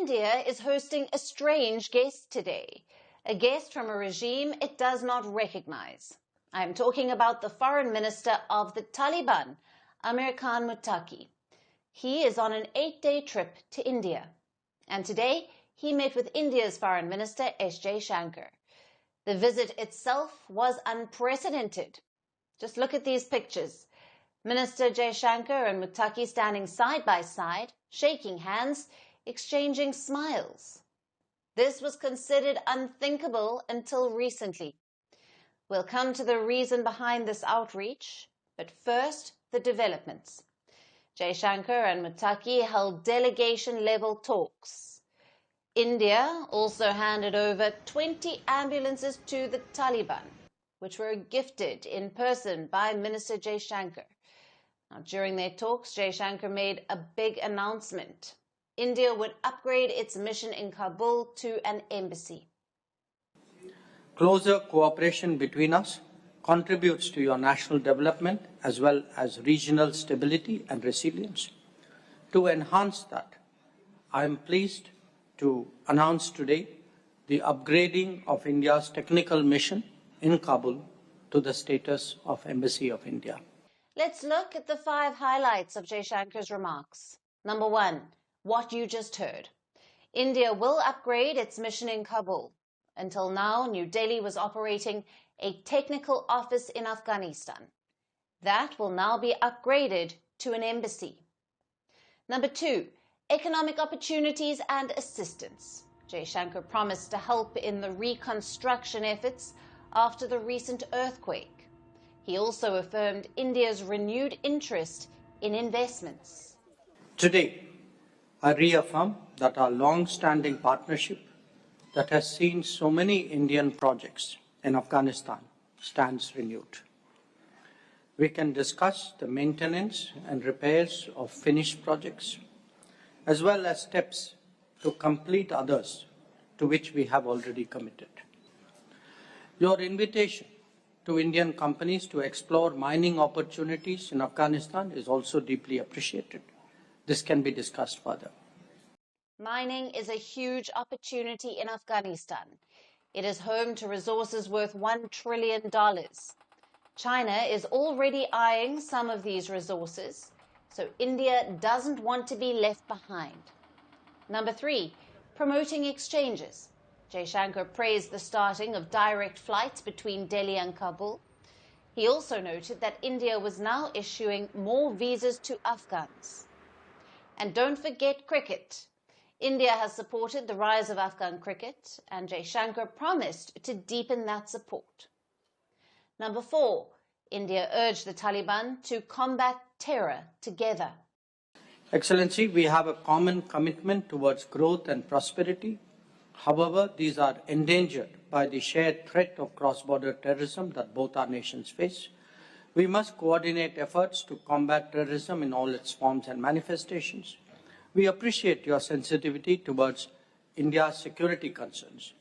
India is hosting a strange guest today, a guest from a regime it does not recognize. I am talking about the foreign minister of the Taliban, Amir Khan Muttaqi. He is on an 8-day trip to India. And today, he met with India's foreign minister, S Jaishankar. The visit itself was unprecedented. Just look at these pictures. Minister Jaishankar and Muttaqi standing side by side, shaking hands, exchanging smiles. This was considered unthinkable until recently. We'll come to the reason behind this outreach, but first, the developments. Jaishankar and Muttaqi held delegation-level talks. India also handed over 20 ambulances to the Taliban, which were gifted in person by Minister Jaishankar. Now, during their talks, Jaishankar made a big announcement. India would upgrade its mission in Kabul to an embassy. Closer cooperation between us contributes to your national development as well as regional stability and resilience. To enhance that, I am pleased to announce today the upgrading of India's technical mission in Kabul to the status of Embassy of India. Let's look at the 5 highlights of Jaishankar's remarks. Number 1, what you just heard. India will upgrade its mission in Kabul. Until now, New Delhi was operating a technical office in Afghanistan. That will now be upgraded to an embassy. Number 2, economic opportunities and assistance. Jaishankar promised to help in the reconstruction efforts after the recent earthquake. He also affirmed India's renewed interest in investments. Today, I reaffirm that our long-standing partnership that has seen so many Indian projects in Afghanistan stands renewed. We can discuss the maintenance and repairs of finished projects, as well as steps to complete others to which we have already committed. Your invitation to Indian companies to explore mining opportunities in Afghanistan is also deeply appreciated. This can be discussed further. Mining is a huge opportunity in Afghanistan. It is home to resources worth $1 trillion. China is already eyeing some of these resources, so India doesn't want to be left behind. Number 3, promoting exchanges. Jaishankar praised the starting of direct flights between Delhi and Kabul. He also noted that India was now issuing more visas to Afghans. And don't forget cricket. India has supported the rise of Afghan cricket, and Jaishankar promised to deepen that support. Number 4, India urged the Taliban to combat terror together. Excellency, we have a common commitment towards growth and prosperity. However, these are endangered by the shared threat of cross-border terrorism that both our nations face. We must coordinate efforts to combat terrorism in all its forms and manifestations. We appreciate your sensitivity towards India's security concerns.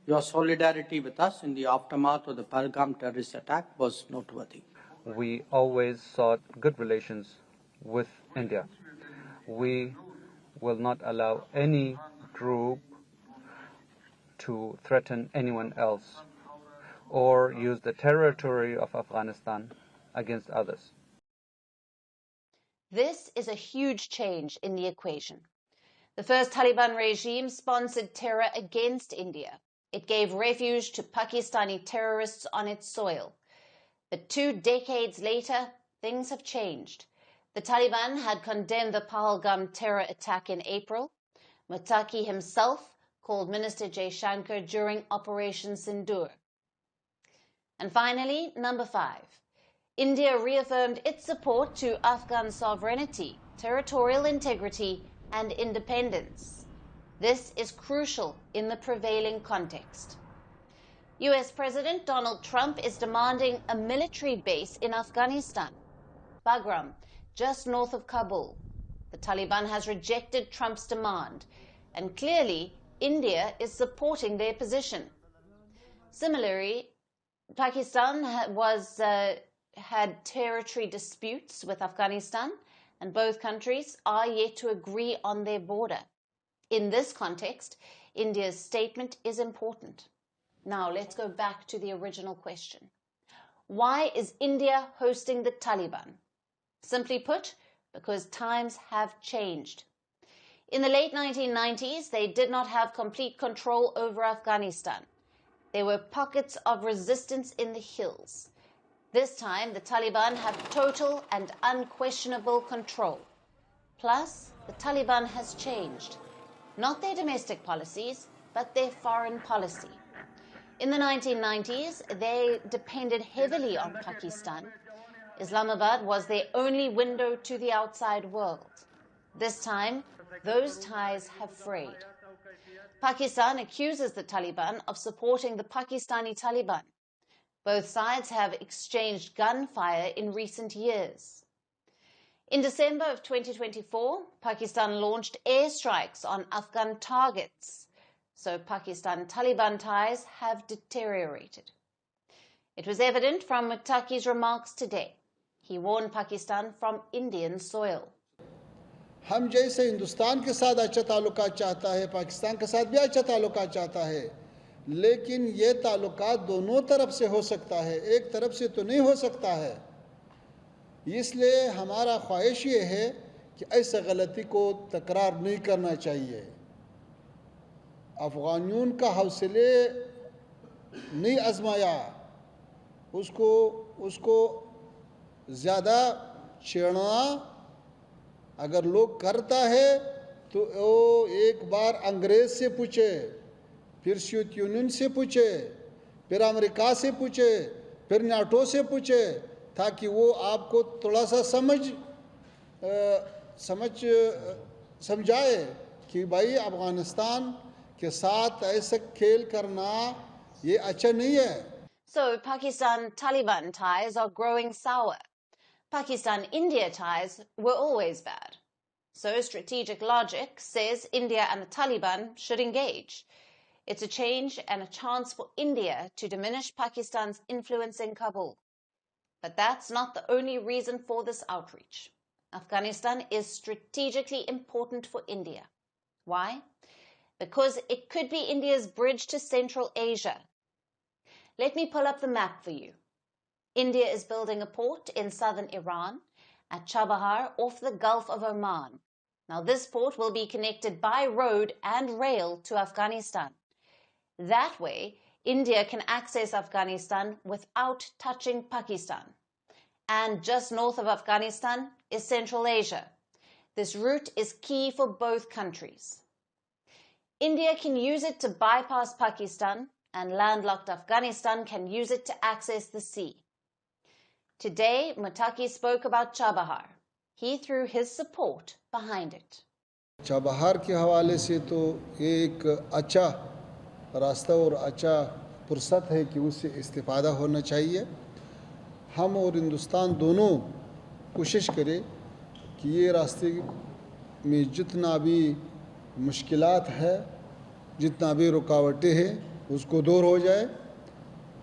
Your solidarity with us in the aftermath of the Bagram terrorist attack was noteworthy. We always sought good relations with India. We will not allow any group to threaten anyone else or use the territory of Afghanistan against others. This is a huge change in the equation. The first Taliban regime sponsored terror against India. It gave refuge to Pakistani terrorists on its soil. But 2 decades later, things have changed. The Taliban had condemned the Pahalgam terror attack in April. Muttaqi himself called Minister Jaishankar during Operation Sindoor. And finally, number 5. India reaffirmed its support to Afghan sovereignty, territorial integrity, and independence. This is crucial in the prevailing context. US President Donald Trump is demanding a military base in Afghanistan, Bagram, just north of Kabul. The Taliban has rejected Trump's demand, and clearly India is supporting their position. Similarly, Pakistan had territory disputes with Afghanistan, and both countries are yet to agree on their border. In this context, India's statement is important. Now let's go back to the original question. Why is India hosting the Taliban? Simply put, because times have changed. In the late 1990s, they did not have complete control over Afghanistan. There were pockets of resistance in the hills. This time, the Taliban have total and unquestionable control. Plus, the Taliban has changed. Not their domestic policies, but their foreign policy. In the 1990s, they depended heavily on Pakistan. Islamabad was their only window to the outside world. This time, those ties have frayed. Pakistan accuses the Taliban of supporting the Pakistani Taliban. Both sides have exchanged gunfire in recent years. In December of 2024, Pakistan launched airstrikes on Afghan targets. So Pakistan-Taliban ties have deteriorated. It was evident from Muttaqi's remarks today. He warned Pakistan from Indian soil. हम जैसे हिंदुस्तान के साथ अच्छा ताल्लुकात चाहता है, पाकिस्तान के साथ भी अच्छा ताल्लुकात चाहता है, लेकिन ये ताल्लुकात दोनों तरफ से हो सकता है, एक तरफ से तो नहीं हो सकता है। इसलिए हमारा ख्वाहिश ये है कि ऐसे गलती को तकरार नहीं करना चाहिए। अफ़गानियों का हौसले नहीं आजमाया, उसको ज़्यादा छेड़ना अगर लोग करता है तो वो एक बार अंग्रेज़ से पूछे, फिर सोवियत यूनियन से पूछे, फिर अमेरिका से पूछे, फिर नाटो से पूछे, ताकि वो आपको थोड़ा सा समझाए कि भाई अफगानिस्तान के साथ ऐसा खेल करना ये अच्छा नहीं है। So Pakistan-Taliban ties are growing sour. Pakistan-India ties were always bad. So strategic logic says India and the Taliban should engage. It's a change and a chance for India to diminish Pakistan's influence in Kabul. But that's not the only reason for this outreach. Afghanistan is strategically important for India. Why? Because it could be India's bridge to Central Asia. Let me pull up the map for you. India is building a port in southern Iran at Chabahar off the Gulf of Oman. Now this port will be connected by road and rail to Afghanistan. That way, India can access Afghanistan without touching Pakistan. And just north of Afghanistan is Central Asia. This route is key for both countries. India can use it to bypass Pakistan, and landlocked Afghanistan can use it to access the sea. Today, Muttaqi spoke about Chabahar. He threw his support behind it. Chabahar के हवाले से तो एक अच्छा रास्ता और अच्छा फुर्सत है कि उससे इस्तिफ़ादा होना चाहिए। हम और हिंदुस्तान दोनों कोशिश करें कि ये रास्ते में जितना भी मुश्किलात है, जितना भी रुकावटें हैं, उसको दूर हो जाए,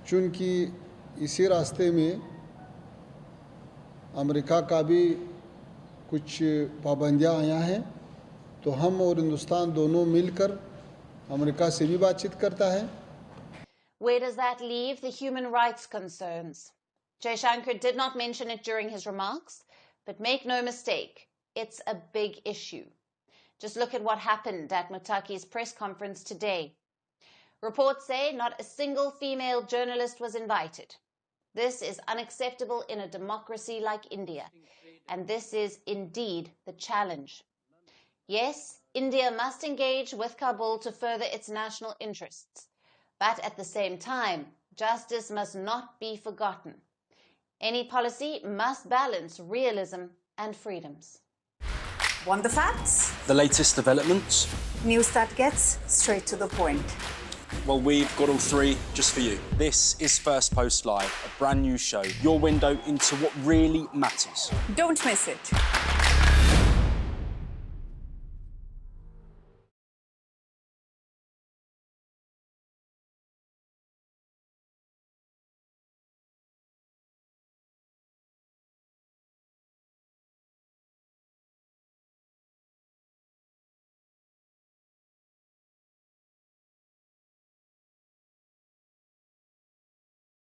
चूँकि इसी रास्ते में अमेरिका का भी कुछ पाबंदियां आया हैं, तो हम और हिंदुस्तान दोनों मिलकर अमेरिका से भी बातचीत करता है। Where does that leave the human rights concerns? Jaishankar did not mention it during his remarks, but make no mistake, it's a big issue. Just look at what happened at Muttaqi's press conference today. Reports say not a single female journalist was invited. This is unacceptable in a democracy like India, and this is indeed the challenge. Yes, India must engage with Kabul to further its national interests, but at the same time, justice must not be forgotten. Any policy must balance realism and freedoms. Want the facts? The latest developments? News that gets straight to the point. Well, we've got all three just for you. This is Firstpost Live, a brand new show, your window into what really matters. Don't miss it.